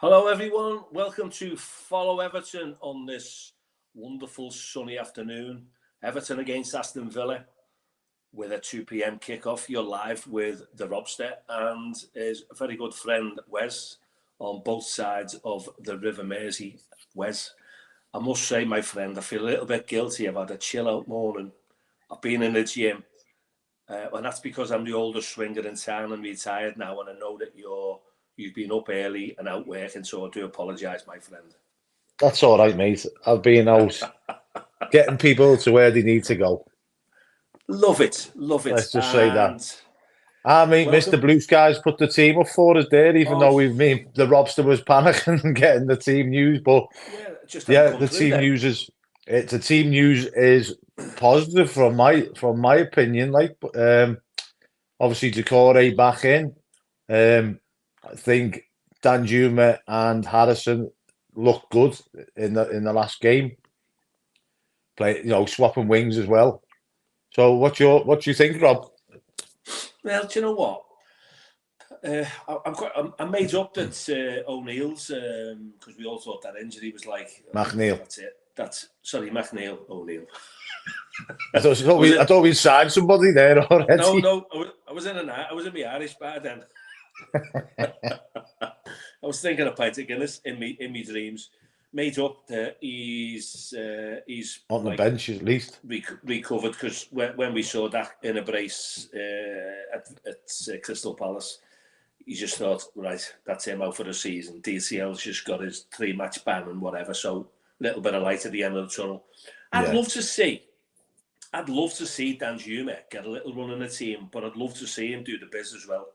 Hello, everyone. Welcome to Follow Everton on this wonderful sunny afternoon. Everton against Aston Villa with a 2 p.m. kickoff. You're live with the Robster and his very good friend Wez on both sides of the River Mersey. Wez, I must say, my friend, I feel a little bit guilty. I've had a chill out morning. I've been in the gym, and that's because I'm the oldest swinger in town and retired now, and I know that you've been up early and out working, so I do apologise, my friend. That's all right, mate. I've been out getting people to where they need to go. Love it, love it. Let's just say that. And I mean, welcome. Mr. Blue Skies put the team up for us there, even though the Robster was panicking and getting the team news. But Yeah, just haven't yeah, come through then. The team news is positive from my opinion. Like, obviously Decore back in. I think Danjuma and Harrison looked good in the last game. Swapping wings as well. So what do you think, Rob? Well, do you know what? I made up that O'Neill's because we all thought that injury was like McNeil. That's it. McNeil O'Neill. I thought we signed somebody there already. No, I was in my Irish bar then. I was thinking of pint of Guinness in me dreams. Made up that he's on the bench at least recovered, because when we saw that in a brace at Crystal Palace, you just thought, right, that's him out for the season. DCL's just got his 3-match ban and whatever, so a little bit of light at the end of the tunnel. I'd love to see Danjuma get a little run in the team, but I'd love to see him do the biz as well,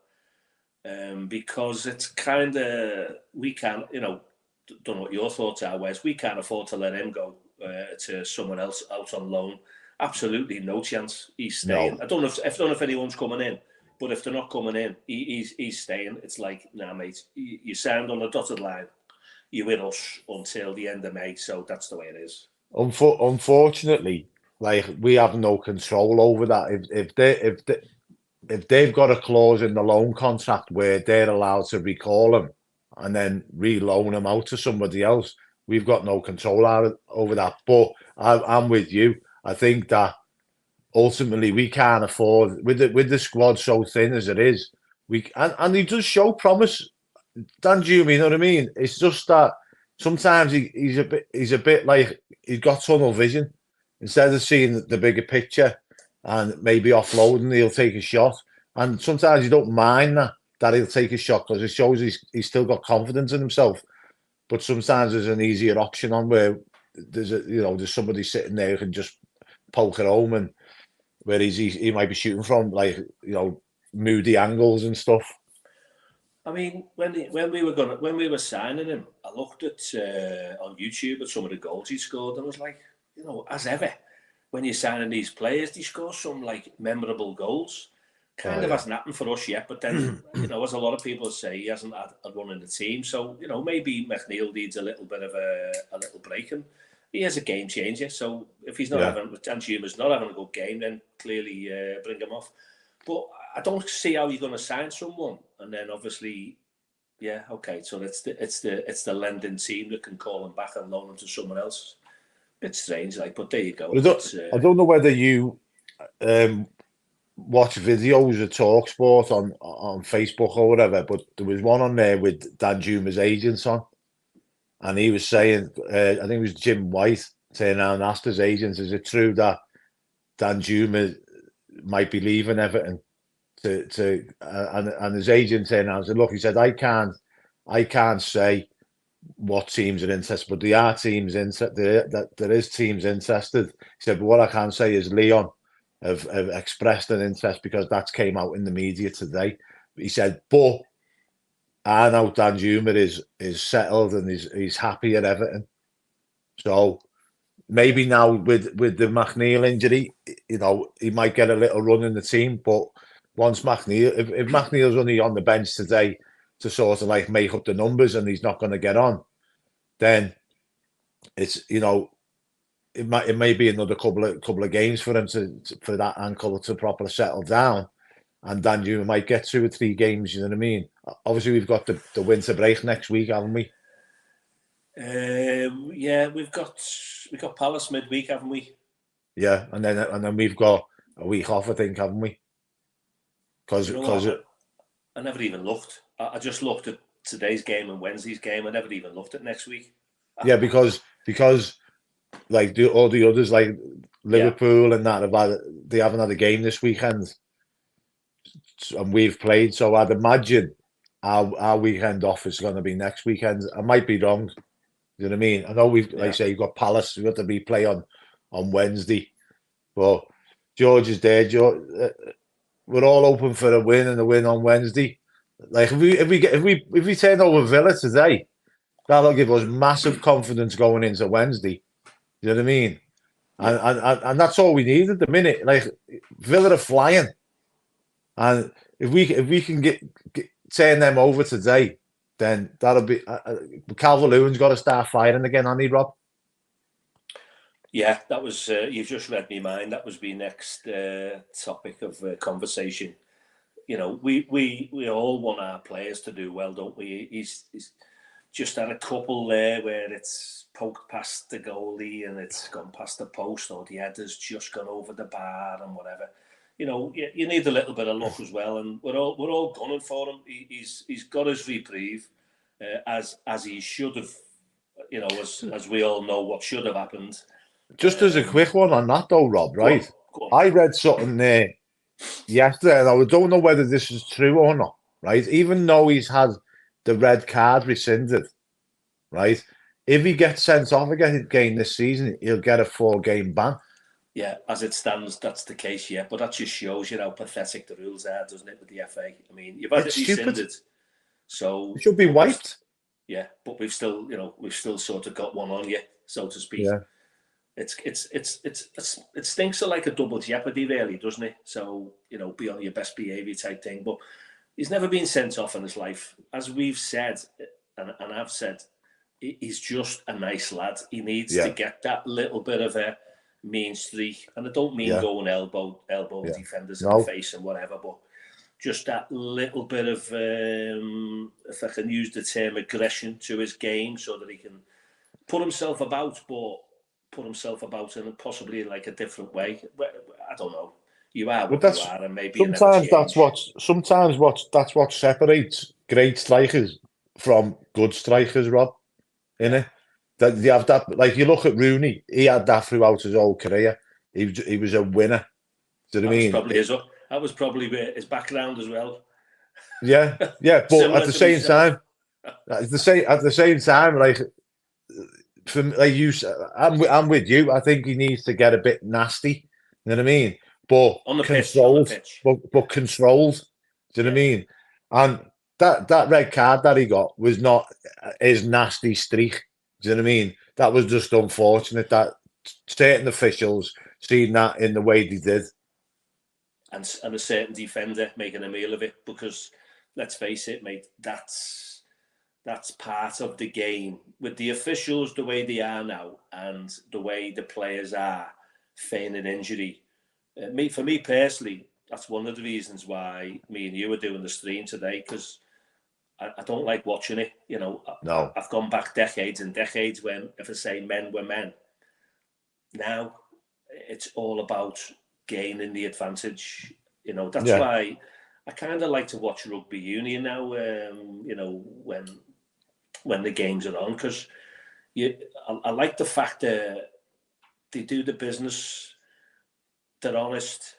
because it's kind of, we can't, don't know what your thoughts are, Wes. We can't afford to let him go to someone else out on loan. Absolutely no chance he's staying. No. I don't know if anyone's coming in, but if they're not coming in, he's staying. It's like, nah, mate, you signed on the dotted line. You're with us until the end of May, so that's the way it is. Unfortunately, like, we have no control over that. If they've got a clause in the loan contract where they're allowed to recall him and then re-loan him out to somebody else, we've got no control over that. But I'm with you. I think that ultimately we can't afford, with the squad so thin as it is, and he does show promise, Danjuma, you know what I mean? It's just that sometimes he's a bit like he's got tunnel vision. Instead of seeing the bigger picture and maybe offloading, he'll take a shot. And sometimes you don't mind that he'll take a shot because it shows he's still got confidence in himself. But sometimes there's an easier option on where there's somebody sitting there who can just poke it home, and where he might be shooting from, like, moody angles and stuff. I mean, when we were signing him, I looked at on YouTube at some of the goals he scored, and I was like, as ever, when you're signing these players, they score some like memorable goals. Hasn't happened for us yet, but then as a lot of people say, he hasn't had a run in the team, so maybe McNeil needs a little bit of a little break, and he is a game changer. So if he's not having, Danjuma's not having a good game, then clearly bring him off. But I don't see how you're going to sign someone, and then obviously, so it's the lending team that can call him back and loan him to someone else. Bit strange, like, but there you go. I don't know whether you watch videos of TalkSport on Facebook or whatever, but there was one on there with Danjuma's agents on, and he was saying, I think it was Jim White, saying and asked his agents, is it true that Danjuma might be leaving Everton and his agent saying, I said, look, he said, I can't say what teams are interested, but there are teams interested. There is teams interested. He said, but what I can say is Leon have expressed an interest, because that came out in the media today. He said, but I know Danjuma is settled and he's happy at Everton. So maybe now with the McNeil injury, he might get a little run in the team. But once McNeil, if McNeil's only on the bench today to sort of like make up the numbers and he's not going to get on, then it's it may be another couple of games for him for that ankle to properly settle down, and then you might get 2 or 3 games. You know what I mean? Obviously, we've got the winter break next week, haven't we? Yeah, we've got Palace midweek, haven't we? Yeah, and then we've got a week off, I think, haven't we? Because You know what? I never even looked. I just looked at today's game and Wednesday's game. I never even looked at next week. yeah, because like all the others, like Liverpool and that, they haven't had a game this weekend, and we've played. So I'd imagine our weekend off is going to be next weekend. I might be wrong. You know what I mean? I know we've, like I say, you've got Palace. We've got to be play on Wednesday, but George is there. George, we're all open for a win and a win on Wednesday. Like if we turn over Villa today, that'll give us massive confidence going into Wednesday. You know what I mean? And that's all we need at the minute. Like Villa are flying, and if we can get turn them over today, then that'll be Calvert-Lewin's got to start firing again, hasn't he, Rob? Yeah, that was you've just read me mind. That was my next topic of conversation. You know, we all want our players to do well, don't we? He's just had a couple there where it's poked past the goalie and it's gone past the post, or the header's just gone over the bar and whatever. You know, you need a little bit of luck as well, and we're all gunning for him. He's got his reprieve, as he should have. You know, as we all know, what should have happened. Just as a quick one on that, though, Rob. Right, go on. I read something there yesterday, and I don't know whether this is true or not. Right, even though he's had the red card rescinded, right, if he gets sent off again this season, he'll get a 4-game ban. Yeah, as it stands, that's the case, yeah. But that just shows you how pathetic the rules are, doesn't it, with the FA? I mean, you've had it rescinded, so it should be wiped. Yeah, but we've still sort of got one on you, so to speak. Yeah. It stinks of like a double jeopardy, really, doesn't it? So, you know, be on your best behaviour type thing. But he's never been sent off in his life. As we've said, and I've said, he's just a nice lad. He needs to get that little bit of a mean streak. And I don't mean going elbow defenders in the face and whatever, but just that little bit of, if I can use the term, aggression to his game, so that he can put himself about, in possibly like a different way. I don't know. You are what you are, and maybe sometimes that's what separates great strikers from good strikers, Rob. Innit? That you have that, like you look at Rooney, he had that throughout his whole career. He was a winner. Do you know what I mean? That was probably his background as well. Yeah. But at the same time, like you, I'm with you. I think he needs to get a bit nasty. You know what I mean? But on the controlled, pitch. But controlled. Do you know what I mean? And that red card that he got was not his nasty streak. Do you know what I mean? That was just unfortunate that certain officials seen that in the way they did. And a certain defender making a meal of it, because let's face it, mate, that's part of the game. With the officials the way they are now, and the way the players are feigning injury, for me personally, that's one of the reasons why me and you are doing the stream today, because I don't like watching it. You know, no. I've gone back decades and decades when, if I say men were men. Now it's all about gaining the advantage. You know, that's why I kind of like to watch rugby union now. You know, when the games are on, because I like the fact that they do the business, they're honest,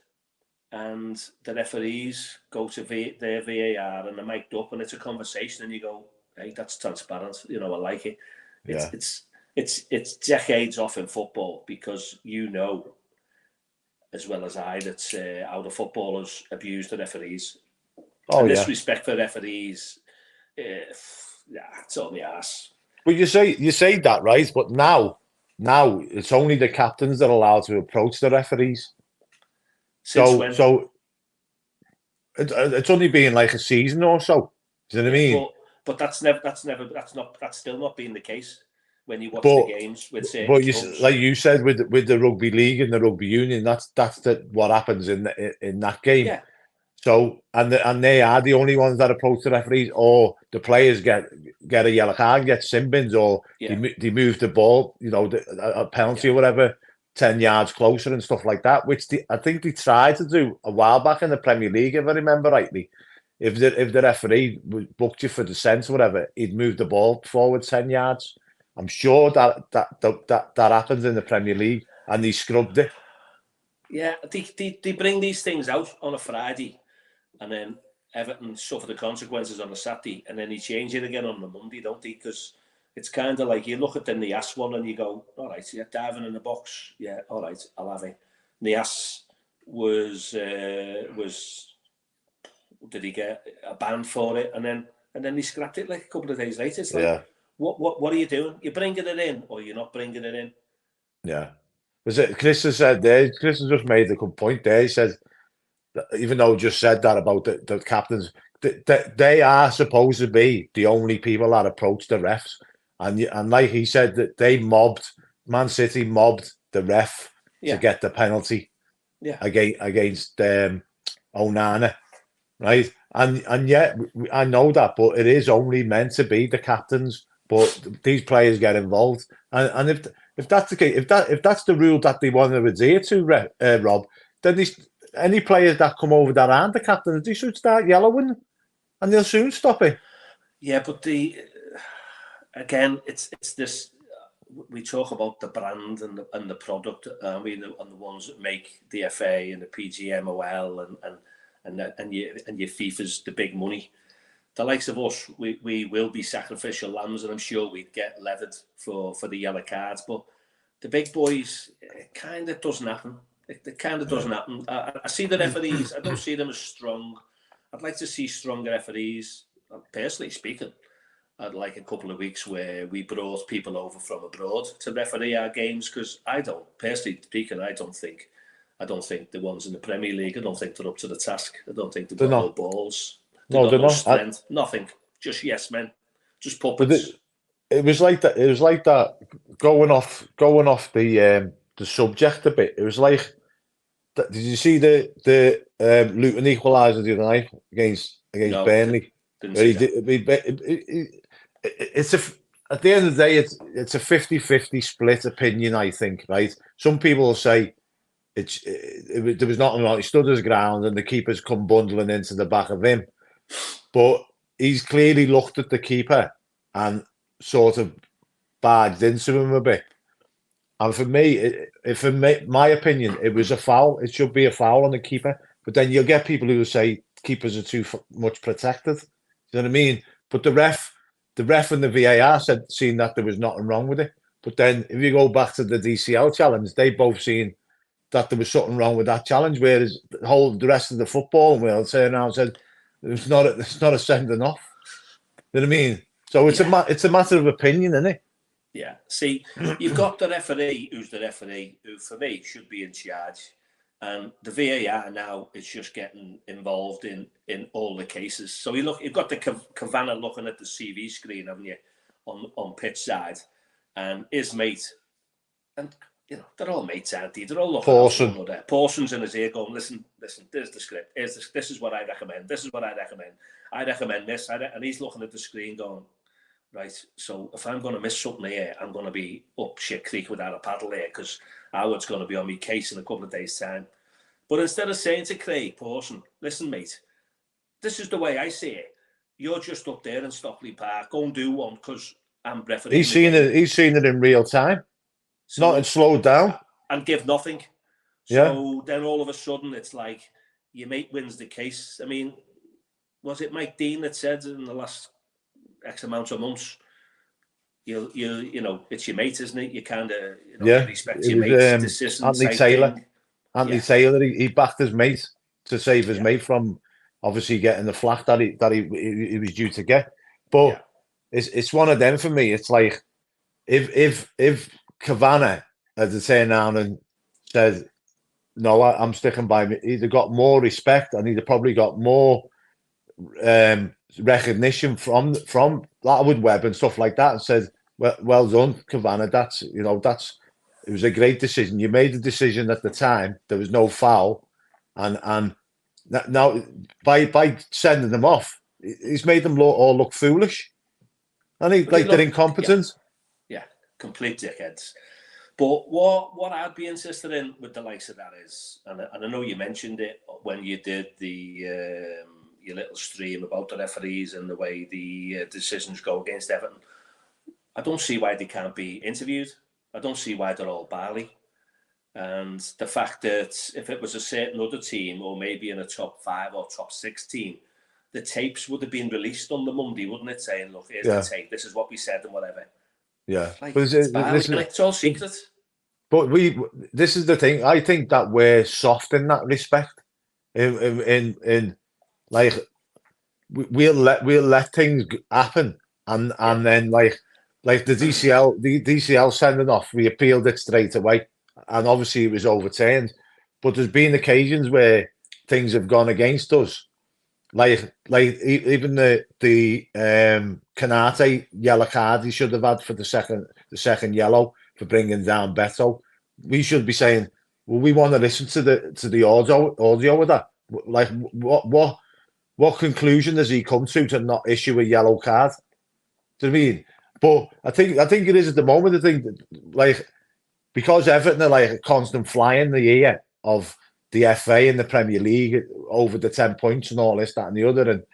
and the referees go to their VAR and they're mic'd up, and it's a conversation, and you go, "Hey, that's transparent." You know, I like it. It's decades off in football, because you know as well as I that how the footballers abuse the referees. And this respect for referees, it's on the arse. Well, you say that, right? But now it's only the captains that are allowed to approach the referees. So it's only been like a season or so. Do you know what I mean? But that's still not been the case when you watch the games with certain clubs. Like you said, with the rugby league and the rugby union, that's what happens in that game. Yeah. So and they are the only ones that approach the referees, or the players get a yellow card, get sin bins, or they move the ball, a penalty or whatever, 10 yards closer and stuff like that, which I think they tried to do a while back in the Premier League, if I remember rightly. If the referee booked you for dissent or whatever, he'd move the ball forward 10 yards. I'm sure that happens in the Premier League, and they scrubbed it. Yeah, they bring these things out on a Friday, and then Everton suffer the consequences on a Saturday, and then they change it again on the Monday, don't they? Because it's kind of like you look at the Nias one and you go, all right, yeah, diving in the box, yeah, all right, I'll have it. Nias was did he get a ban for it, and then he scrapped it like a couple of days later. It's like, what are you doing? You're bringing it in, or you're not bringing it in? Yeah. Chris has said there, Chris has just made a good point there. He said, even though he just said that about the captains, they are supposed to be the only people that approach the refs. And like he said, that Man City mobbed the ref to get the penalty against Onana, right? And yet, I know that, but it is only meant to be the captains. But these players get involved, and if that's the case, if that's the rule that they want to adhere to, Rob, then any players that come over that aren't the captains, they should start yellowing, and they'll soon stop it. Yeah, but again, it's this. We talk about the brand and the product. I mean, and the ones that make the FA and the PGMOL and your FIFA's the big money. The likes of us, we will be sacrificial lambs, and I'm sure we'd get leathered for the yellow cards. But the big boys, it kind of doesn't happen. It kind of doesn't happen. I see the referees. I don't see them as strong. I'd like to see stronger referees. Personally speaking, I'd like a couple of weeks where we brought people over from abroad to referee our games, because personally speaking, I don't think the ones in the Premier League, I don't think they're up to the task. I don't think they've got no balls. They've got no strength. Nothing. Just yes men. Just puppets. It was like that. It was like that. Going off the subject a bit. It was like, did you see the Luton equaliser the other night against Burnley? Didn't see that. At the end of the day, it's a 50-50 split opinion, I think. Right? Some people will say there was nothing wrong. He stood his ground, and the keeper's come bundling into the back of him. But he's clearly looked at the keeper and sort of barged into him a bit. And for my opinion, it was a foul. It should be a foul on the keeper. But then you'll get people who will say keepers are too much protected. You know what I mean? But the ref and the VAR seen that there was nothing wrong with it. But then if you go back to the DCL challenge, they both seen that there was something wrong with that challenge, whereas the rest of the football world turned around and said it's not a sending off. You know what I mean? So it's a matter of opinion, isn't it? Yeah. See, you've got the referee, who for me should be in charge, and the VAR now is just getting involved in all the cases. So you've got the Cavana looking at the CV screen, haven't you, on pitch side, and his mate, and they're all mates, aren't they? They're all looking at one another. Pawson's in his ear going, listen, there's the script. This is what I recommend. This is what I recommend. I recommend this. And he's looking at the screen going, right, so if I'm going to miss something here, I'm going to be up shit creek without a paddle here, because Howard's going to be on me case in a couple of days' time. But instead of saying to Craig Pawson, listen, mate, this is the way I see it. You're just up there in Stockley Park. Go and do one, because I'm refereeing. He's seen it in real time. So, not slowed down. And give nothing. So then all of a sudden it's like your mate wins the case. I mean, was it Mike Dean that said in the last X amount of months, you it's your mate, isn't it? You kind of respect your mate's decision. Anthony Taylor, he backed his mate to save his mate from obviously getting the flack that he was due to get. But it's one of them for me. It's like if Cavana had turned around and said, no, I'm sticking by me, he'd have got more respect, and he'd have probably got more recognition from Robby Wez and stuff like that, and said, well done, Cavana. It was a great decision. You made the decision at the time. There was no foul, and Now, by sending them off, he's made them all look foolish, and But like they're yeah, incompetent. yeah, complete dickheads. But what I'd be interested in with the likes of that is, and I know you mentioned it when you did your little stream about the referees and the way the decisions go against Everton. I don't see why they can't be interviewed. I don't see why they're all barley. And the fact that if it was a certain other team, or maybe in a top 5 or top 6 team, the tapes would have been released on the Monday, wouldn't it? Saying, look, here's the Yeah, tape. This is what we said and whatever. yeah. Like, But it's barley, and it's all secret. but this is the thing. I think that we're soft in that respect. In like we'll let things happen, Yeah. and then like the DCL sending off, we appealed it straight away, and obviously it was overturned. But there's been occasions where things have gone against us, even the Canate yellow card he should have had for the second yellow for bringing down Beto. We should be saying, well, we want to listen to the audio of that. Like what conclusion has he come to not issue a yellow card? Do you know what I mean? But I think it is at the moment. I think like because Everton are like a constant fly in the ear of the FA and the Premier League over the 10 points and all this, that, and the other,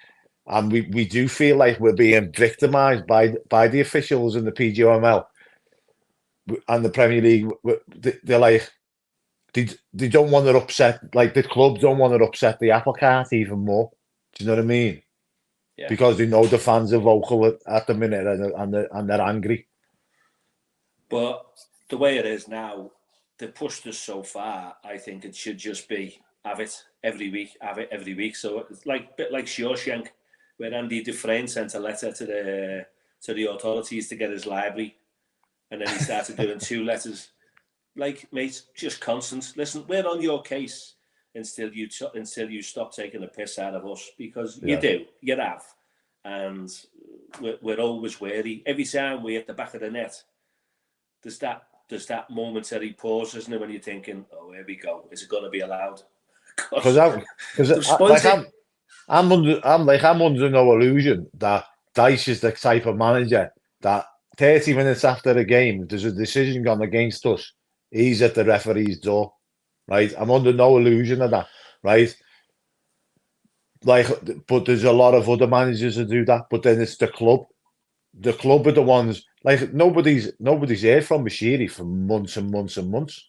and we do feel like we're being victimised by the officials in the PGML and the Premier League. They're like they don't want to upset, like the club don't want to upset the apple cart even more. Do you know what I mean? Yeah. Because they know the fans are vocal at the minute and they're angry. But the way it is now, they pushed us so far. I think it should just be have it every week, have it every week. So it's like a bit like Shawshank, where Andy Dufresne sent a letter to the authorities to get his library, and then he started doing 2 letters. Like, mate, just constant. Listen, we're on your case until you stop taking the piss out of us, because you Yeah. do, you have, and we're always wary. Every time we hit the back of the net, there's that momentary pause, isn't it, when you're thinking, oh, here we go, is it going to be allowed? Because They've spoiled it. I'm under no illusion that Dice is the type of manager that 30 minutes after the game, if there's a decision gone against us, he's at the referee's door, right? I'm under no illusion of that, right? Like, but there's a lot of other managers that do that, but then it's the club. The club are the ones, like, nobody's heard from Bashiri for months and months and months.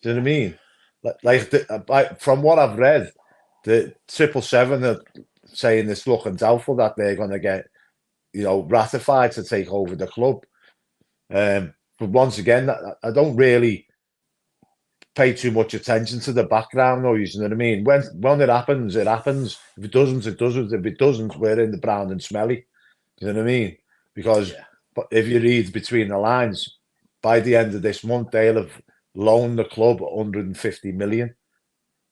Do you know what I mean? From what I've read, the 777 are saying it's looking doubtful that they're going to get, ratified to take over the club. But once again, I don't really pay too much attention to the background noise. You know what I mean? When it happens, it happens. If it doesn't, it doesn't. If it doesn't, we're in the brown and smelly. You know what I mean? Because if you read between the lines, by the end of this month, they'll have loaned the club 150 million.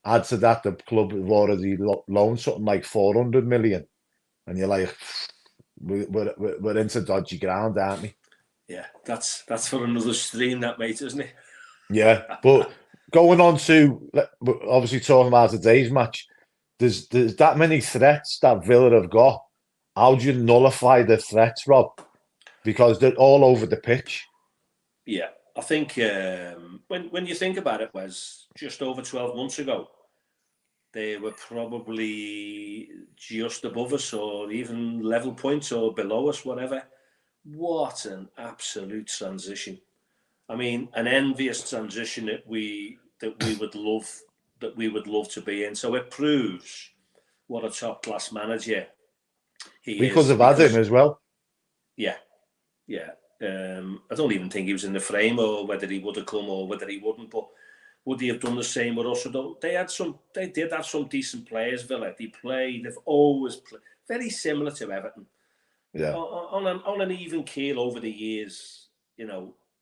Add to that, the club have already loaned something like 400 million. And you're like, we're into dodgy ground, aren't we? Yeah, that's for another stream, that, mate, isn't it? Yeah, but going on to, obviously talking about today's match, there's that many threats that Villa have got. How do you nullify the threats, Rob? Because they're all over the pitch. Yeah, I think when you think about it, was just over 12 months ago, they were probably just above us, or even level points, or below us, whatever. What an absolute transition! I mean, an envious transition that we would love to be in. So it proves what a top class manager he We could is. have had him as well. Yeah, yeah. I don't even think he was in the frame, or whether he would have come or whether he wouldn't. But would he have done the same with us? They did have some decent players, Villa. They've always played very similar to Everton. Yeah. On an even keel over the years,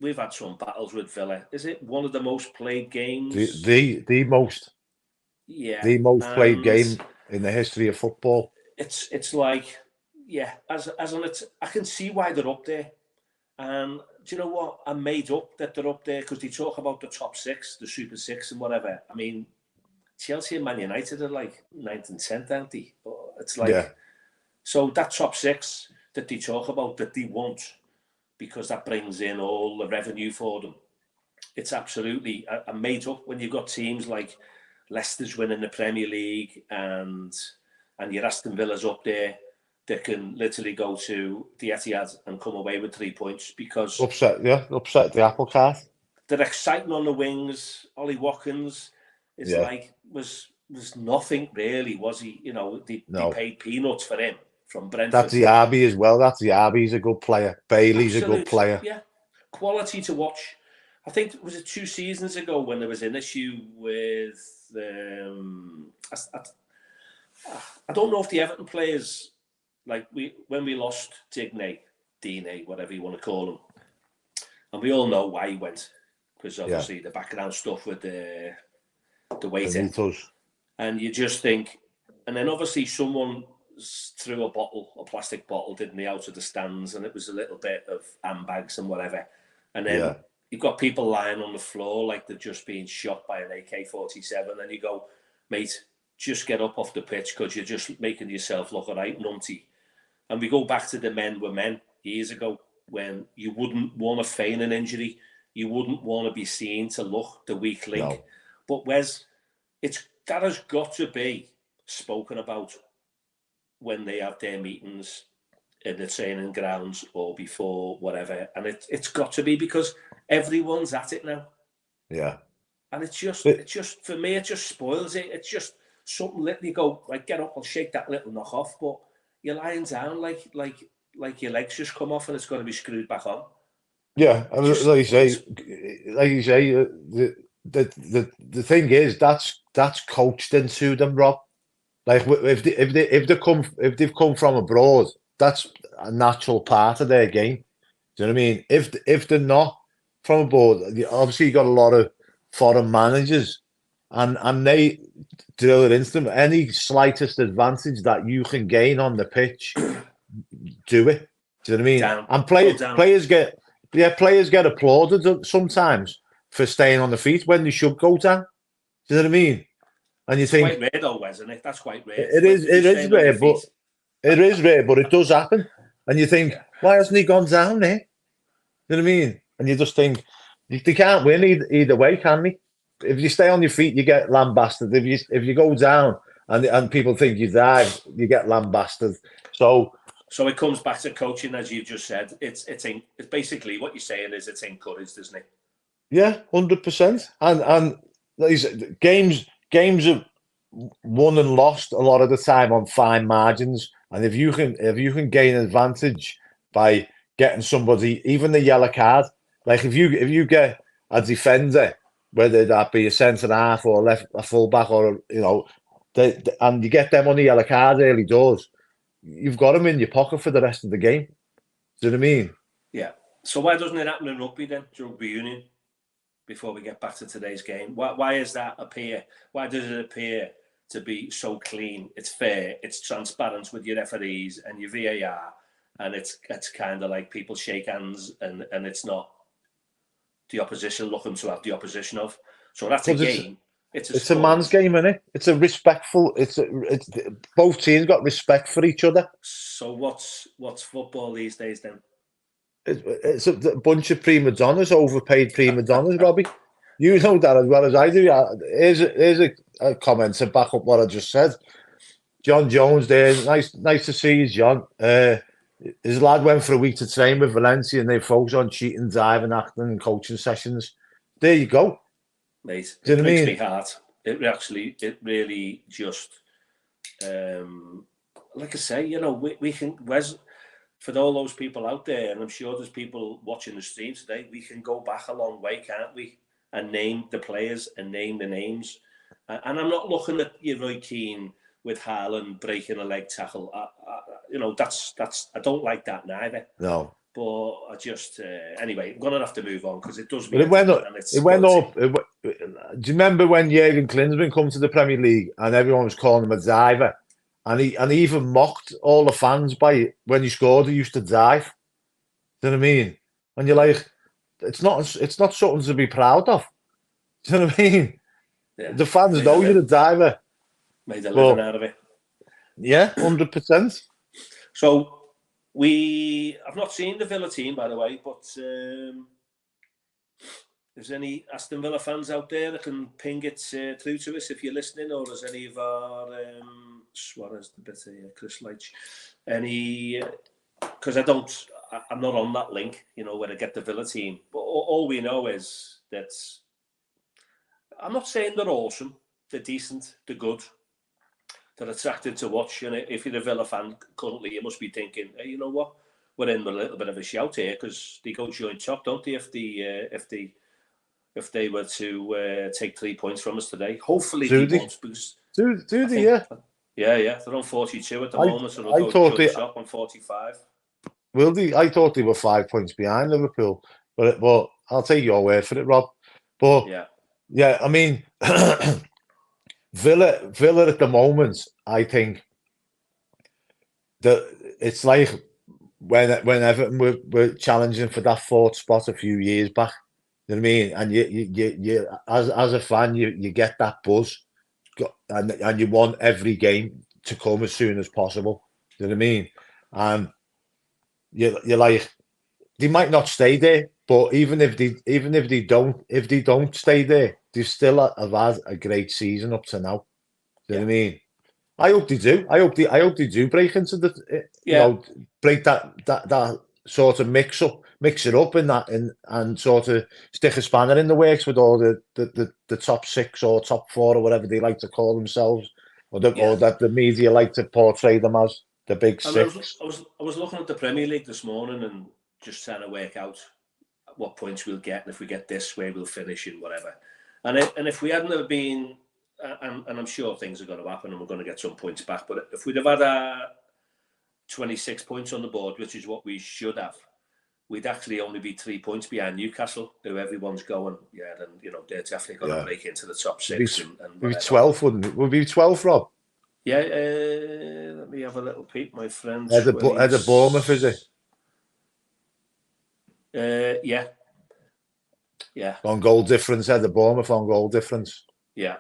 we've had some battles with Villa. Is it one of the most played games? The most. Yeah. The most played game in the history of football. It's like, yeah, I can see why they're up there. And do you know what? I'm made up that they're up there, because they talk about the top 6, the Super 6 and whatever. I mean, Chelsea and Man United are like 9th and 10th, aren't they? But it's like, so that top 6 that they talk about that they want, because that brings in all the revenue for them. It's absolutely made up when you've got teams like Leicester's winning the Premier League and your Aston Villa's up there that can literally go to the Etihad and come away with 3 points because upset the apple cart. They're exciting on the wings. Ollie Watkins is was nothing really, was he? You know, they paid peanuts for him from Brentford. That's Diaby as well. That's Diaby's a good player. Bailey's a good player. Yeah, quality to watch. I think was it 2 seasons ago when there was an issue with I don't know if the Everton players, like when we lost Digne, whatever you want to call him, and we all know why he went, because obviously the background stuff with the waiter, and you just think, and then obviously someone threw a plastic bottle, didn't they, out of the stands, and it was a little bit of handbags and whatever, and then you've got people lying on the floor like they're just being shot by an AK-47, and you go, mate, just get up off the pitch because you're just making yourself look a right numpty. And we go back to the men were men years ago when you wouldn't want to feign an injury. You wouldn't want to be seen to look the weak link. No. But Wes, that has got to be spoken about when they have their meetings in the training grounds or before, whatever. And it's got to be because everyone's at it now. Yeah. And it's just for me, it just spoils it. It's just something little, you go, like, get up, I'll shake that little knock off, but you're lying down like your legs just come off and it's going to be screwed back on. Yeah, and like you say, the thing is that's coached into them, Rob. Like if they've come from abroad, that's a natural part of their game. Do you know what I mean? If they're not from abroad, obviously you got a lot of foreign managers, and they drill it into them. Any slightest advantage that you can gain on the pitch, do it. Do you know what I mean? And players get applauded sometimes for staying on the feet when they should go down. Do you know what I mean? And you think quite rare though, isn't it? That's quite rare. It is rare, but it does happen. And you think, why hasn't he gone down there? You know what I mean? And you just think they can't win either way, can they? If you stay on your feet, you get lambasted. If you go down and people think you dive, you get lambasted. So it comes back to coaching, as you just said. It's basically what you're saying is it's encouraged, isn't it? Yeah, 100%. And these games are won and lost a lot of the time on fine margins. And if you can gain advantage by getting somebody, even the yellow card, like if you get a defender, whether that be a centre half or a full back, or and you get them on the yellow card early doors, you've got them in your pocket for the rest of the game. Do you know what I mean? Yeah. So why doesn't it happen in rugby then, rugby union? Before we get back to today's game, why does that appear? Why does it appear to be so clean? It's fair, it's transparent with your referees and your VAR, and it's kind of like people shake hands, and it's not the opposition looking to have the opposition of. So that's a game. It's a man's game, isn't it? It's a respectful. It's both teams got respect for each other. So what's football these days then? It's a bunch of prima donnas, overpaid prima donnas, Robbie. You know that as well as I do. Here's a comment to back up what I just said. John Jones there. Nice to see you, John. His lad went for a week to train with Valencia and they focus on cheating, diving, acting and coaching sessions. There you go. Mate, it breaks me heart. It really just, like I say, we can, for all those people out there, and I'm sure there's people watching the stream today, we can go back a long way, can't we? And name the players and name the names. And I'm not looking at Roy Keane with Haaland breaking a leg tackle. That's I don't like that neither. No. But I just anyway, I'm gonna have to move on because it does. But it went up. Do you remember when Jurgen Klinsmann come to the Premier League and everyone was calling him a diver, and he even mocked all the fans by when he scored, he used to dive. Do you know what I mean? And you're like, it's not something to be proud of. Do you know what I mean? Yeah. The fans know you're a diver. Made a living out of it. Yeah, 100%. So I've not seen the Villa team, by the way, but there's any Aston Villa fans out there that can ping it through to us if you're listening, or there's any of our Suarez, the bit of Chris Leitch, any, because I'm not on that link, where I get the Villa team, but all we know is that I'm not saying they're awesome, they're decent, they're good, they're attractive to watch, and if you're a Villa fan currently, you must be thinking, hey, you know what, we're in a little bit of a shout here, because they go joint top, don't they, if they were to take 3 points from us today. Hopefully they won't, because do they, yeah, they're on 42 at the moment, so they'll I go thought joint top on 45. Will they? I thought they were 5 points behind Liverpool, but I'll take your word for it, Rob. But yeah, I mean, Villa at the moment, I think that it's like when Everton were challenging for that fourth spot a few years back. You know what I mean? And you as a fan, you get that buzz, and you want every game to come as soon as possible. You know what I mean? And you're like, they might not stay there, but even if they don't stay there, they still have had a great season up to now. Do you know what I mean? I hope they do. I hope they do break into the break that sort of mix it up in that and sort of stick a spanner in the works with all the top 6 or top 4 or whatever they like to call themselves, or that the media like to portray them as, the big 6. I was looking at the Premier League this morning and just trying to work out what points we'll get, and if we get this, where we'll finish and whatever. And if we hadn't have been, and I'm sure things are going to happen and we're going to get some points back, but if we'd have had 26 points on the board, which is what we should have, we'd actually only be 3 points behind Newcastle, who everyone's going, then they're definitely going to break into the top 6. We'd be 12, wouldn't it? We'd be 12, Rob. Yeah, let me have a little peek, my friend. At the Bournemouth, is it? Yeah. On goal difference, the Bournemouth on goal difference. Yeah.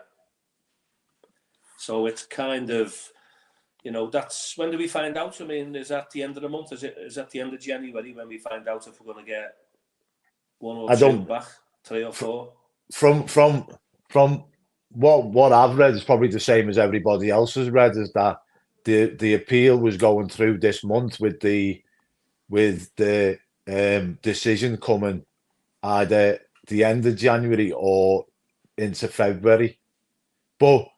So it's kind of, that's, when do we find out? I mean, is that the end of the month? Is that the end of January when we find out if we're going to get 1 or 2 back, 3 or 4? From what I've read is probably the same as everybody else has read, is that the appeal was going through this month with the decision coming either the end of January or into February. But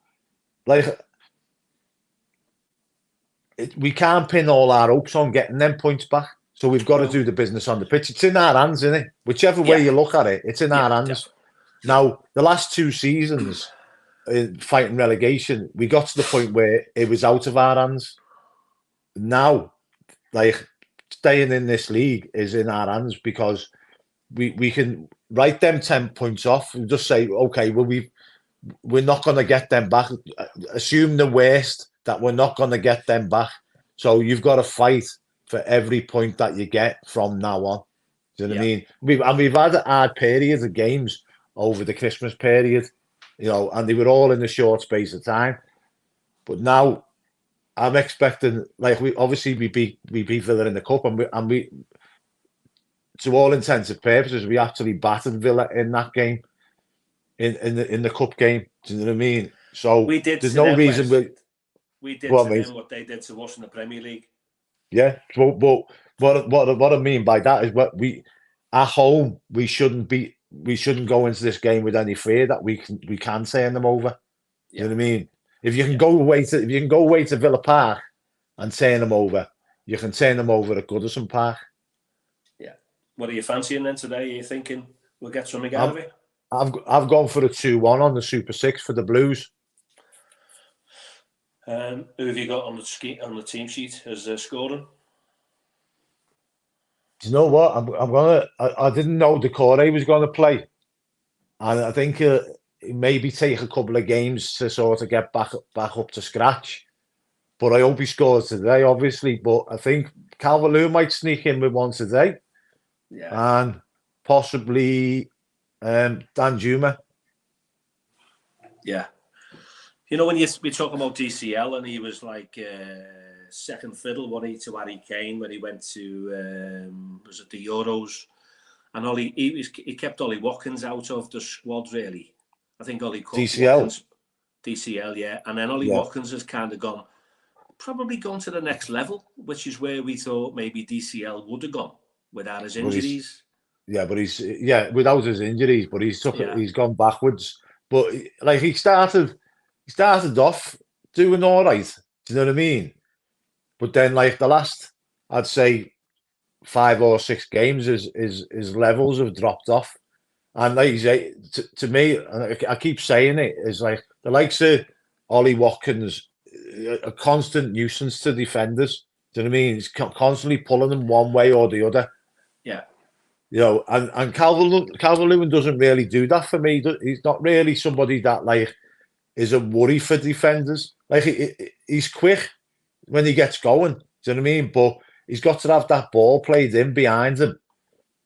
we can't pin all our hopes on getting them points back. So we've got to do the business on the pitch. It's in our hands, isn't it? Whichever way you look at it, it's in our hands. Definitely. Now, the last 2 seasons, fighting relegation, we got to the point where it was out of our hands. Now, staying in this league is in our hands, because we can write them 10 points off and just say, okay, well, we're not going to get them back. Assume the worst, that we're not going to get them back. So you've got to fight for every point that you get from now on. Do you know what I mean? We've had a hard period of games over the Christmas period, and they were all in a short space of time. But now I'm expecting, we beat Villa in the cup, and we to all intents and purposes, we actually battered Villa in that game, in the cup game. Do you know what I mean? So we did. There's no reason we did to them what they did to us in the Premier League. Yeah, but what I mean by that is, at home we shouldn't go into this game with any fear that we can turn them over. You know what I mean? If you can go away to Villa Park and turn them over, you can turn them over at Goodson Park. Yeah. What are you fancying then today? Are you thinking we'll get something out of it? I've gone for a 2-1 on the Super 6 for the Blues. Who have you got on the team sheet as scoring? Do you know what? I didn't know Decore was going to play, and I think maybe take a couple of games to sort of get back up to scratch. But I hope he scores today, obviously. But I think Calvert-Lewin might sneak in with one today, and possibly Danjuma. Yeah. You know, when we talk about DCL, and he was like second fiddle, to Harry Kane when he went to was it the Euros, and he kept Ollie Watkins out of the squad really. I think DCL. DCL, yeah, and then Ollie Watkins has kind of probably gone to the next level, which is where we thought maybe DCL would have gone without his injuries. But he's without his injuries, but he's gone backwards. But like he started off doing all right. Do you know what I mean? But then like the last, I'd say 5 or 6 games, his levels have dropped off. And like you say, to me, and I keep saying it, is like the likes of Ollie Watkins, a constant nuisance to defenders. Do you know what I mean? He's constantly pulling them one way or the other. Yeah. You know, and Calvert-Lewin doesn't really do that for me. He's not really somebody that like is a worry for defenders. Like he's quick when he gets going. Do you know what I mean? But he's got to have that ball played in behind him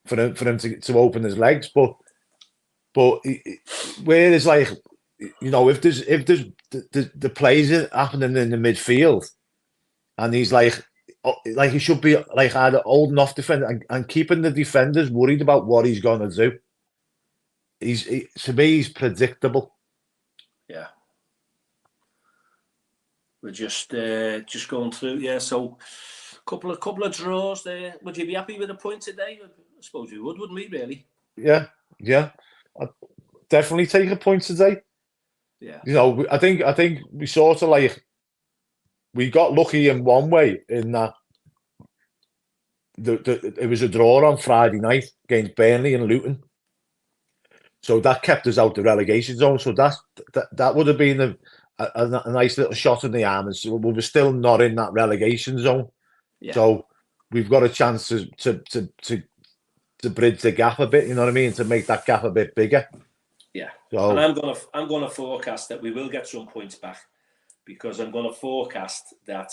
for him to open his legs. But where is like, you know, if there's the plays happening in the midfield, and he's like he should be like either holding off defender and keeping the defenders worried about what he's going to do. To me, he's predictable. Yeah. We're just going through. Yeah, so couple of draws there. Would you be happy with a point today? I suppose we would, wouldn't we? Really? Yeah. I'd definitely take a point today. Yeah. You know, I think we sort of like we got lucky in one way in that it was a draw on Friday night against Burnley and Luton, so that kept us out the relegation zone. So that would have been a nice little shot in the arm, and so we were still not in that relegation zone. Yeah. So we've got a chance to bridge the gap a bit. You know what I mean? To make that gap a bit bigger. Yeah. So, and I'm gonna forecast that we will get some points back, because I'm gonna forecast that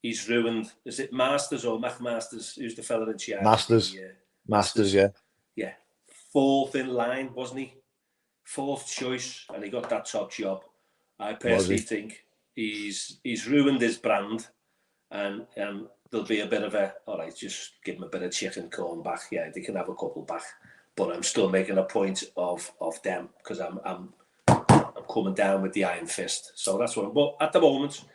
he's ruined. Is it Masters or McMasters? Who's the fella in charge? Masters, yeah. Yeah. 4th in line, wasn't he? 4th choice, and he got that top job. I personally think he's ruined his brand, and there'll be a bit of all right, just give him a bit of chicken corn back. Yeah, they can have a couple back, but I'm still making a point of them, because I'm coming down with the iron fist. So that's what. But at the moment,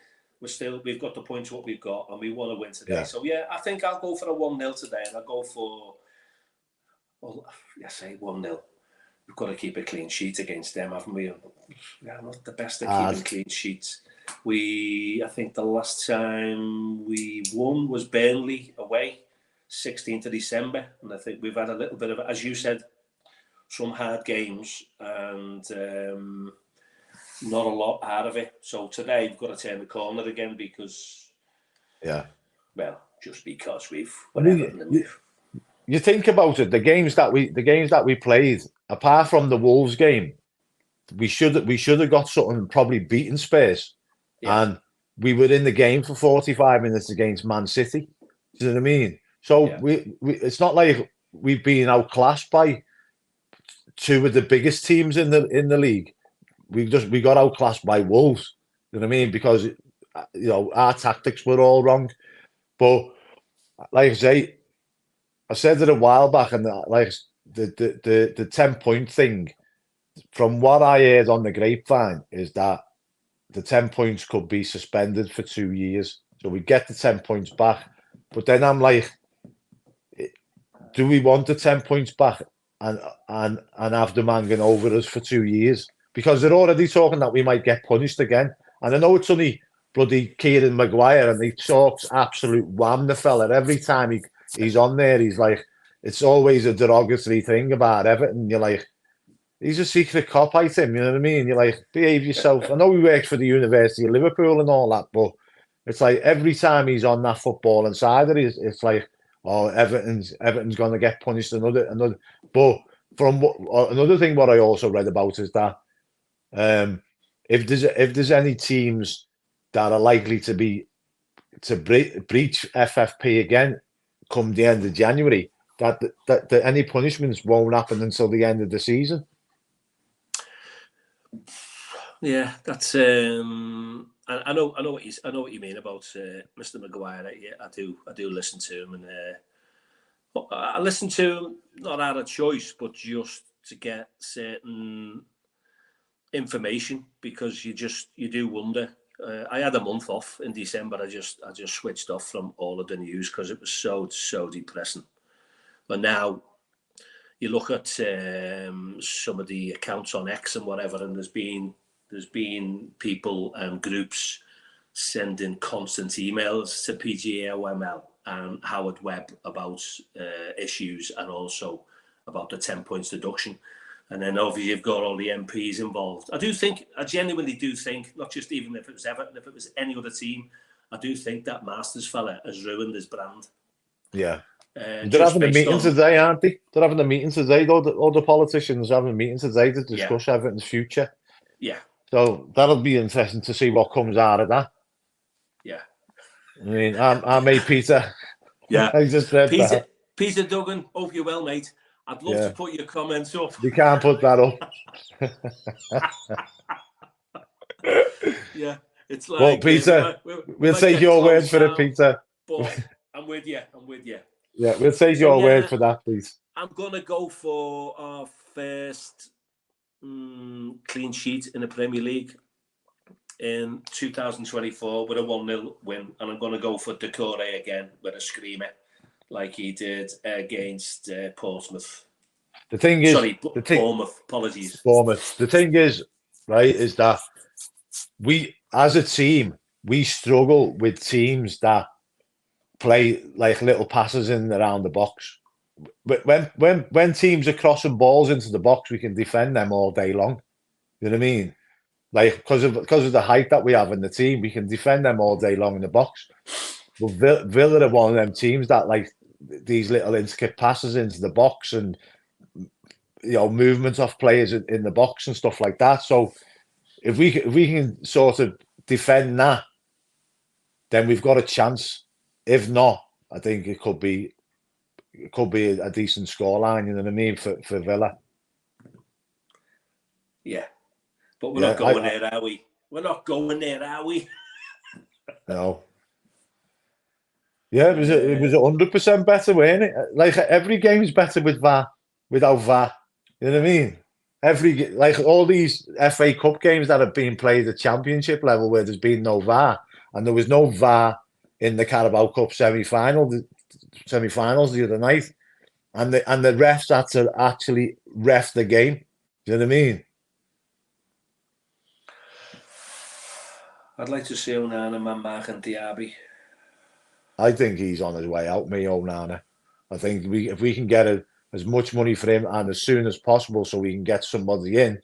we've got the points what we've got, and we want to win today. Yeah. So yeah, I think I'll go for a 1-0 today, and I'll go for, say 1-0. We've got to keep a clean sheet against them, haven't we? Yeah, not the best at keeping clean sheets. I think the last time we won was Burnley away, 16th of December, and I think we've had a little bit of, as you said, some hard games, and not a lot out of it. So today we've got to turn the corner again, because, just because you think about it, the games that we played, apart from the Wolves game, we should have got something, probably beaten Spurs, and we were in the game for 45 minutes against Man City. Do you know what I mean? So we it's not like we've been outclassed by 2 of the biggest teams in the league. We got outclassed by Wolves. You know what I mean? Because our tactics were all wrong. But like I say, I said it a while back, and like the 10-point thing, from what I heard on the grapevine, is that the 10 points could be suspended for 2 years. So we get the 10 points back. But then I'm like, do we want the 10 points back and have them hanging over us for 2 years? Because they're already talking that we might get punished again. And I know it's only bloody Kieran Maguire, and he talks absolute wham, the fella. Every time he's on there, he's like, it's always a derogatory thing about Everton. You're like, he's a secret cop, I think. You know what I mean? You're like, behave yourself. I know he works for the University of Liverpool and all that, but it's like every time he's on that footballing side of it, it's like, oh, Everton's going to get punished. Another. But another thing, what I also read about is that if there's any teams that are likely to breach FFP again come the end of January, that any punishments won't happen until the end of the season. Yeah, that's. I know what you mean about Mr. Maguire. Yeah, I do listen to him, and I listen to him not out of choice, but just to get certain information, because you do wonder. I had a month off in December. I just switched off from all of the news because it was so depressing. But now you look at some of the accounts on X and whatever, and there's been people and groups sending constant emails to PGAOML and Howard Webb about issues, and also about the 10 points deduction. And then obviously you've got all the MPs involved. I genuinely do think, not just even if it was Everton, if it was any other team, I do think that Masters fella has ruined his brand. Yeah. They're Just having a based meeting on, today, aren't they? They're having a meeting today. All the politicians are having a meeting today to yeah, discuss Everton's future. yeah, So that'll be interesting to see what comes out of that. yeah, I mean, our mate Peter, yeah. I just read that. Peter Duggan, hope you're well, mate. I'd love to Yeah, put your comments up. you can't put that up. Yeah, it's Well, like Peter, we we'll might take get your word closed for it, down, Peter. but I'm with you. I'm with you. Yeah, we'll take So your word yeah, for that, please. I'm gonna go for our first clean sheet in the Premier League in 2024 with a 1-0 win, and I'm gonna go for Decore again with a screamer, like he did against Portsmouth. The thing is, Sorry, Bournemouth. Apologies. Bournemouth. The thing is, right, is that we, as a team, we struggle with teams that play like little passes in and around the box. But when teams are crossing balls into the box, we can defend them all day long. You know what I mean? Like because of the height that we have in the team, we can defend them all day long in the box. But Villa are one of them teams that like these little intricate passes into the box, and movements off players in the box and stuff like that. So if we can sort of defend that, then we've got a chance. If not, I think it could be a decent scoreline. You know what I mean, for Villa. Yeah, but we're Yeah, not going there, are we? We're not going there, are we? No. Yeah, it was 100% better, wasn't it? Like every game is better with VAR, without VAR. You know what I mean? Like all these FA Cup games that have been played at Championship level where there's been no VAR, and there was no VAR in the Carabao Cup semi-finals the other night, and the refs had to actually ref the game. Do you know what I mean? I'd like to see Onana, Manmark and Diaby. I think he's on his way out, me, Onana. I think if we can get as much money for him and as soon as possible so we can get somebody in,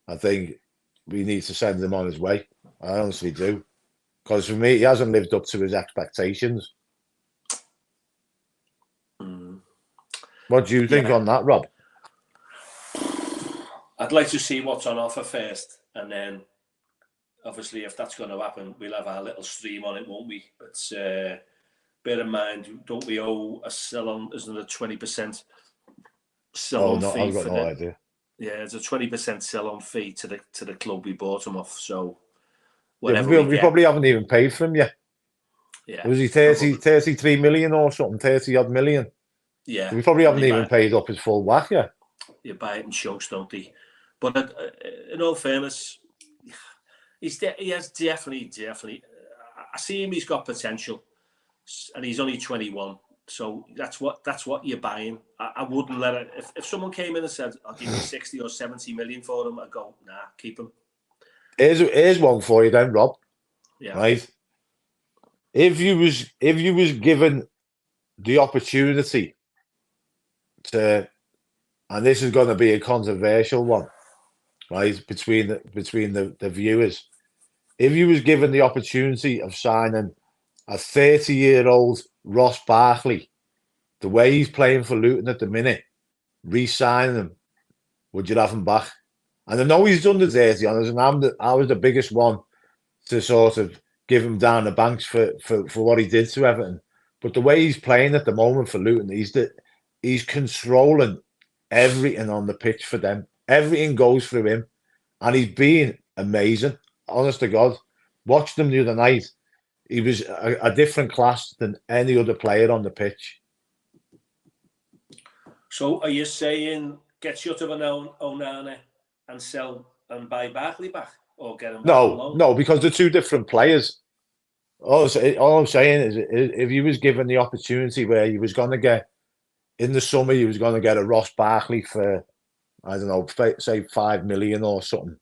I think we need to send him on his way. I honestly do. Because for me, he hasn't lived up to his expectations. What do you think on that, Rob? I'd like to see what's on offer first, and then obviously if that's going to happen, we'll have our little stream on it, won't we? But bear in mind, don't we owe a sell-on, isn't it a 20% sell-on fee? I've got no idea. Yeah, it's a 20% sell-on fee to the club we bought him off. So whatever we probably haven't even paid for him yet. Yeah. Was he 33 million or something, 30 odd million? Yeah. We probably haven't even paid up his full whack yet. You buy it in chunks, don't they? But in all fairness, he has definitely. I see him. He's got potential, and he's only 21. So that's what you're buying. I wouldn't let it. If someone came in and said, "I'll give you 60 or 70 million for him," I'd go, "Nah, keep him." Here's one for you then, Rob. Yeah. Right. If you was given the opportunity to, and this is going to be a controversial one, right, between the viewers. If you was given the opportunity of signing a 30-year-old Ross Barkley, the way he's playing for Luton at the minute, re-signing him, would you have him back? And I know he's done the dirty on us, and I was the biggest one to sort of give him down the banks for what he did to Everton. But the way he's playing at the moment for Luton, he's controlling everything on the pitch for them. Everything goes through him. And he's being amazing. Honest to God, watched him the other night. He was a different class than any other player on the pitch. So are you saying get shut of an Onana and sell and buy Barkley back, or get him back on loan? No, because they're two different players. All I'm saying is, if he was given the opportunity where he was going to get in the summer, he was going to get a Ross Barkley for, I don't know, say 5 million or something.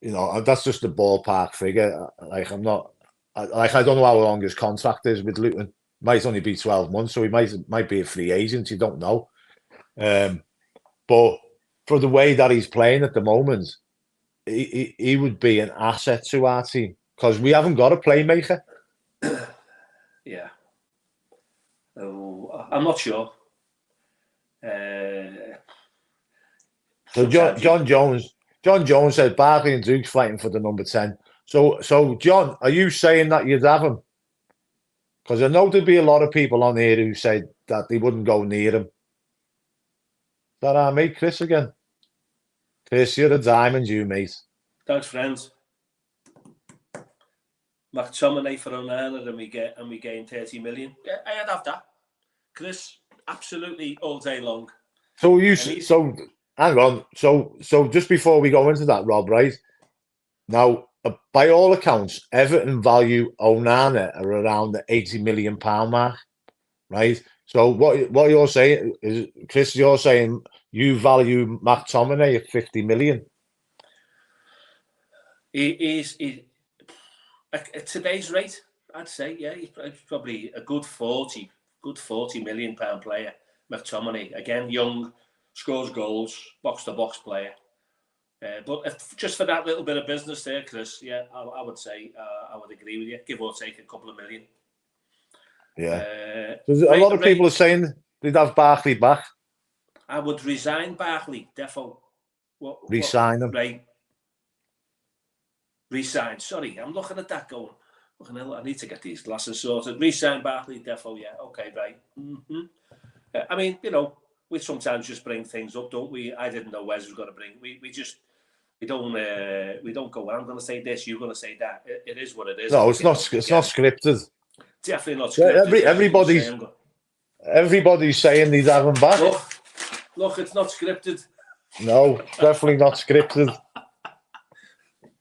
You know, that's just a ballpark figure. Like, I don't know how long his contract is with Luton. Might only be 12 months, so he might be a free agent. You don't know. But for the way that he's playing at the moment, he would be an asset to our team because we haven't got a playmaker. Yeah. Oh, I'm not sure. So John Jones said Barkley and Duke's fighting for the number 10. So John, are you saying that you'd have him? Because I know there'd be a lot of people on here who said that they wouldn't go near him. Is that our mate Chris again? Chris, you're a diamond, you mate. Thanks, friends. McTominay for Onana, and we gain 30 million. Yeah, I'd have that. Chris, absolutely all day long. So hang on. So just before we go into that, Rob, right? Now, by all accounts, Everton value Onana are around the £80 million mark, right? So what you're saying is, Chris, you're saying you value McTominay at 50 million. At today's rate, I'd say, yeah, he's probably a good 40 million pound player. McTominay, again, young, scores goals, box to box player. But just for that little bit of business there, Chris, yeah, I would say I would agree with you. Give or take a couple of million. Yeah. A lot of people are saying they'd have Barkley back. I would resign Barkley, defo. Resign him. Right. Resign. Sorry, I'm looking at that going, I need to get these glasses sorted. Resign Barkley, defo, yeah. Okay, right. I mean, you know, we sometimes just bring things up, don't we? I didn't know Wes was going to bring. We don't go, I'm going to say this, you're going to say that. It is what it is. No, it's not scripted. Definitely not scripted. Everybody's saying they'd have him back. Look, it's not scripted. No, definitely not scripted.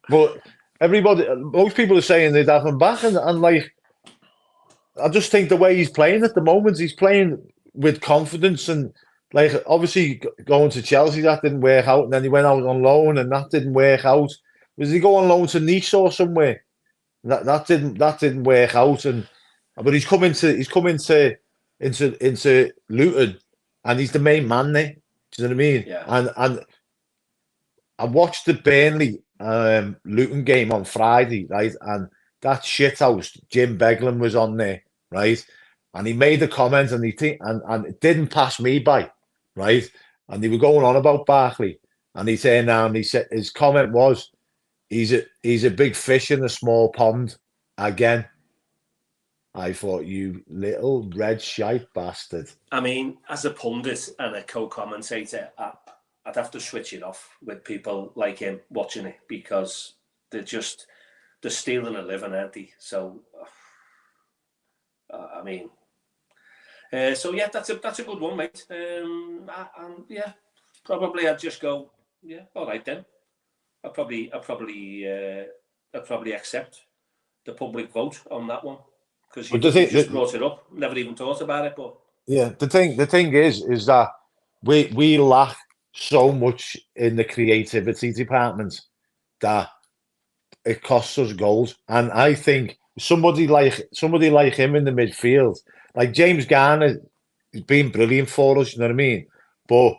But most people are saying they'd have him back, and like, I just think the way he's playing at the moment, he's playing with confidence, and like, obviously going to Chelsea, that didn't work out, and then he went out on loan, and that didn't work out. Was he go on loan to Nice or somewhere? That didn't work out, but he's come into Luton, and he's the main man there. Do you know what I mean? Yeah. And I watched the Burnley Luton game on Friday, right? And that shithouse Jim Beglam was on there, right? And he made a comment, and it didn't pass me by, right? And they were going on about Barkley, and he said his comment was, he's a big fish in a small pond again. I thought, you little red shite bastard. I mean, as a pundit and a co-commentator, I'd have to switch it off with people like him watching it, because they're stealing a living, aren't they? So, I mean, so yeah, that's a good one, mate. And yeah, probably I'd just go, yeah, all right then. I'd probably accept the public vote on that one, because you just brought it up. Never even thought about it, but yeah, the thing is that we lack so much in the creativity department that it costs us goals. And I think somebody like him in the midfield, like James Garner, he's been brilliant for us. You know what I mean? But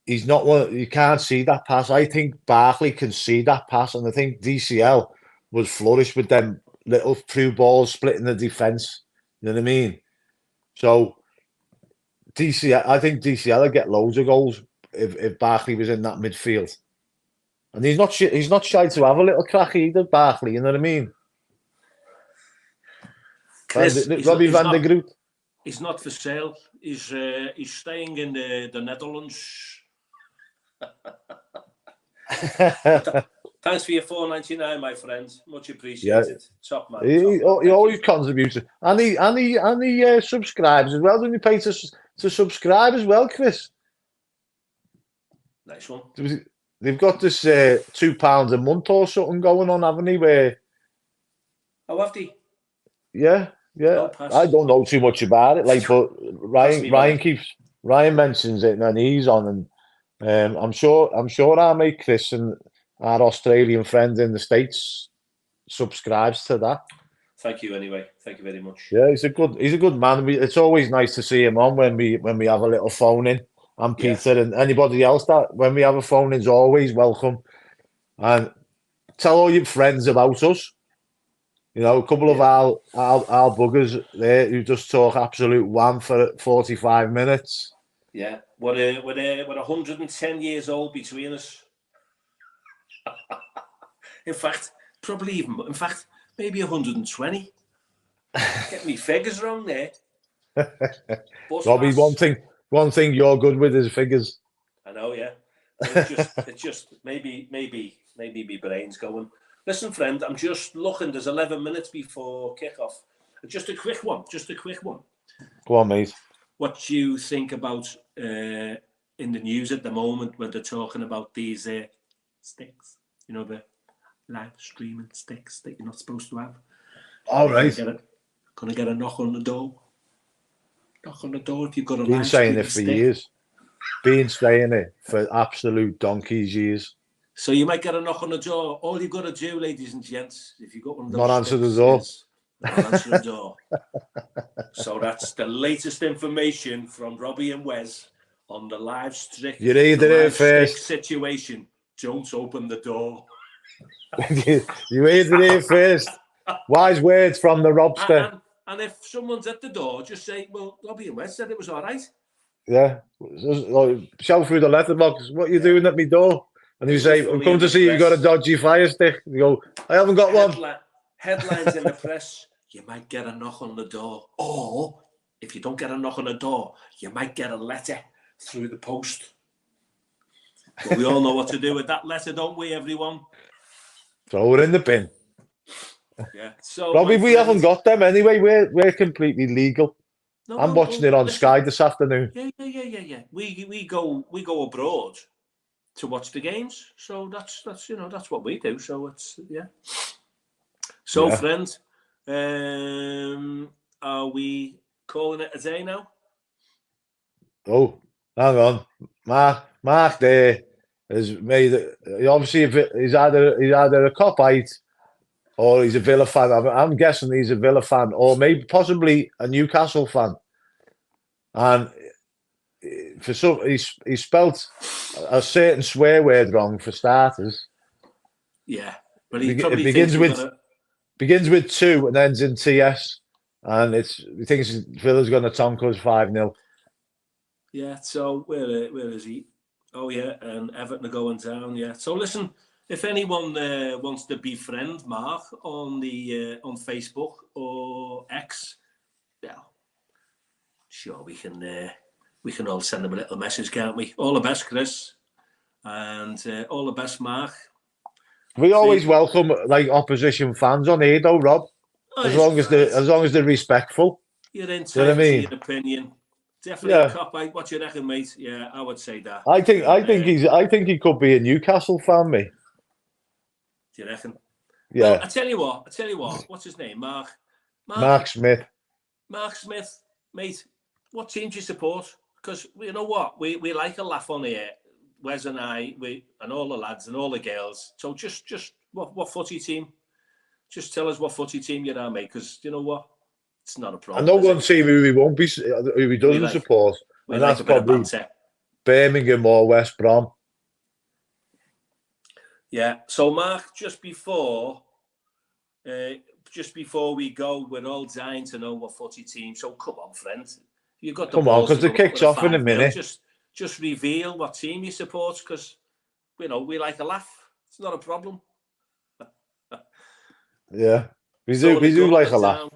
he's not one. You can't see that pass. I think Barkley can see that pass, and I think DCL would flourish with them little through balls splitting the defense. You know what I mean? So I think DCL would get loads of goals if Barkley was in that midfield. And he's not shy to have a little crack either, Barkley. You know what I mean? Chris, Robbie van der Groot. He's not for sale. He's staying in the Netherlands. Thanks for your $4.99, my friend. Much Yeah, appreciated. Top man. he, Top man. he Thank always you. contributes, and he subscribes as well. Doesn't he pay to subscribe as well, Chris? Nice one. They've got this £2 a month or something going on, haven't they? Where Oh, have they? yeah, Oh, pass. I don't know too much about it, like, but Pass me Ryan mentions it, and he's on, and I'm sure our mate Chris and our Australian friend in the States subscribes to that. Thank you anyway. Thank you very much. Yeah, he's a good man. It's always nice to see him on when we have a little phone in. And Yeah. Peter and anybody else that when we have a phone in is always welcome. And tell all your friends about us. You know, a couple of our buggers there who just talk absolute wham for 45 minutes. Yeah, we're 110 years old between us. In fact, maybe 120. Get me figures wrong there. Robbie, one thing you're good with is figures. I know, yeah. It's just maybe my brain's going. Listen, friend, I'm just looking. There's 11 minutes before kickoff. Just a quick one. Go on, mate. What do you think about in the news at the moment when they're talking about these sticks? You know, the live streaming sticks that you're not supposed to have. All right. Gonna get a knock on the door. Knock on the door if you've got a Been live saying it for stick. years. Been saying it for absolute donkey's years. So you might get a knock on the door. All you've got to do, ladies and gents, if you've got one of those not answer the door. Not answer the door. So that's the latest information from Robby and Wez on the live stick. You're either here first. Situation. Don't open the door. You either here first. Wise words from the Robster. And if someone's at the door, just say, well, Robby and Wez said it was all right. Yeah. Shout through the letterbox. What are you doing at my door? And you say, I'm coming to see you've got a dodgy fire stick. You go, I haven't got one. Headlines in the press, you might get a knock on the door. Or, if you don't get a knock on the door, you might get a letter through the post. But we all know what to do with that letter, don't we, everyone? Throw it in the bin. Yeah. So, Robbie, we haven't got them anyway. We're completely legal. No, I'm watching it on Sky this afternoon. Yeah. We go abroad to watch the games. So that's what we do. So it's So friend, are we calling it a day now? Oh, hang on. Mark there has made it. Obviously, if he's either a Copite or he's a Villa fan. I'm guessing he's a Villa fan, or maybe possibly a Newcastle fan. And for some, he spelt a certain swear word wrong for starters. Yeah, but he begins with 2 and ends in TS, and he thinks Villa's going to tonk us 5-0. Yeah. So where is he? Oh yeah, and Everton are going down. Yeah. So listen, if anyone wants to befriend Mark on the on Facebook or X, well, sure we can all send him a little message, can't we? All the best, Chris, and all the best, Mark. We always welcome like opposition fans on here, though, Rob. As long as they're respectful. You're entitled to your opinion. Definitely a cop-out. What you reckon, mate? Yeah, I would say that. I think he could be a Newcastle fan, mate. Do you reckon? Yeah. Well, I tell you what. What's his name? Mark Smith. Mark Smith, mate. What team do you support? Because you know what, we like a laugh on here. Wes and I, and all the lads and all the girls. So just what footy team? Just tell us what footy team you're on, mate. Because you know what, it's not a problem. I know one team who he doesn't support, and that's probably Birmingham or West Brom. Yeah. So Mark, just before we go, we're all dying to know what footy team. So come on, friend. You've got the come on, because it kicks off in a minute. Just reveal what team you support, because we like a laugh. It's not a problem. Yeah, we do like a laugh.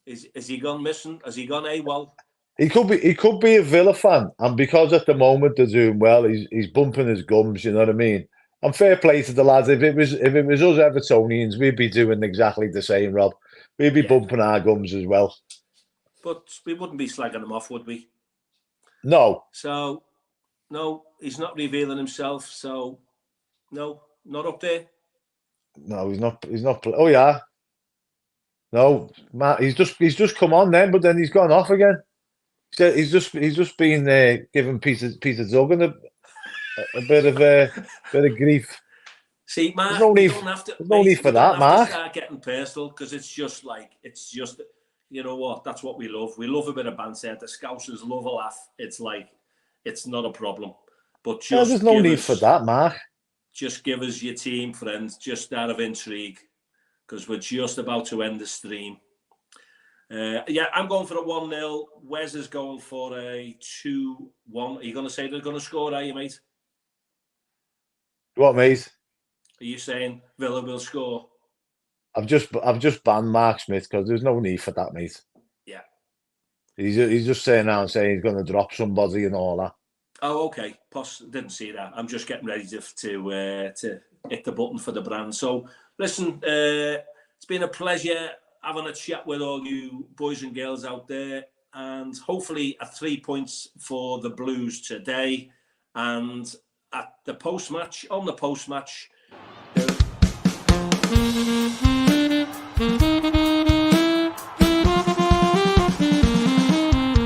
Is he gone missing? Has he gone AWOL? He could be a Villa fan, and because at the moment they're doing well, he's bumping his gums. You know what I mean? And fair play to the lads. If it was us Evertonians, we'd be doing exactly the same, Rob. We'd be bumping our gums as well. But we wouldn't be slagging him off, would we? No. So, no, he's not revealing himself. So, no, not up there. No, he's not. He's not. Oh yeah. No, Matt. He's just come on then, but then he's gone off again. He's just been giving Peter Duggan a bit of grief. See, Mark, there's no need, there's no need for that, Mark. Start getting personal because it's just you know what? That's what we love. We love a bit of banter. The Scousers love a laugh. It's like it's not a problem. But just there's no need for that, Mark. Just give us your team, friends, just out of intrigue, because we're just about to end the stream. Yeah, I'm going for a 1-0. Wes is going for a 2-1. Are you going to say they're going to score, are you, mate? What, mate? Are you saying Villa will score? I've just banned Mark Smith because there's no need for that, mate. Yeah. He's just saying now and saying he's going to drop somebody and all that. Oh, okay. Didn't see that. I'm just getting ready to hit the button for the brand. So, listen, it's been a pleasure having a chat with all you boys and girls out there, and hopefully 3 points for the Blues today. And at the post-match,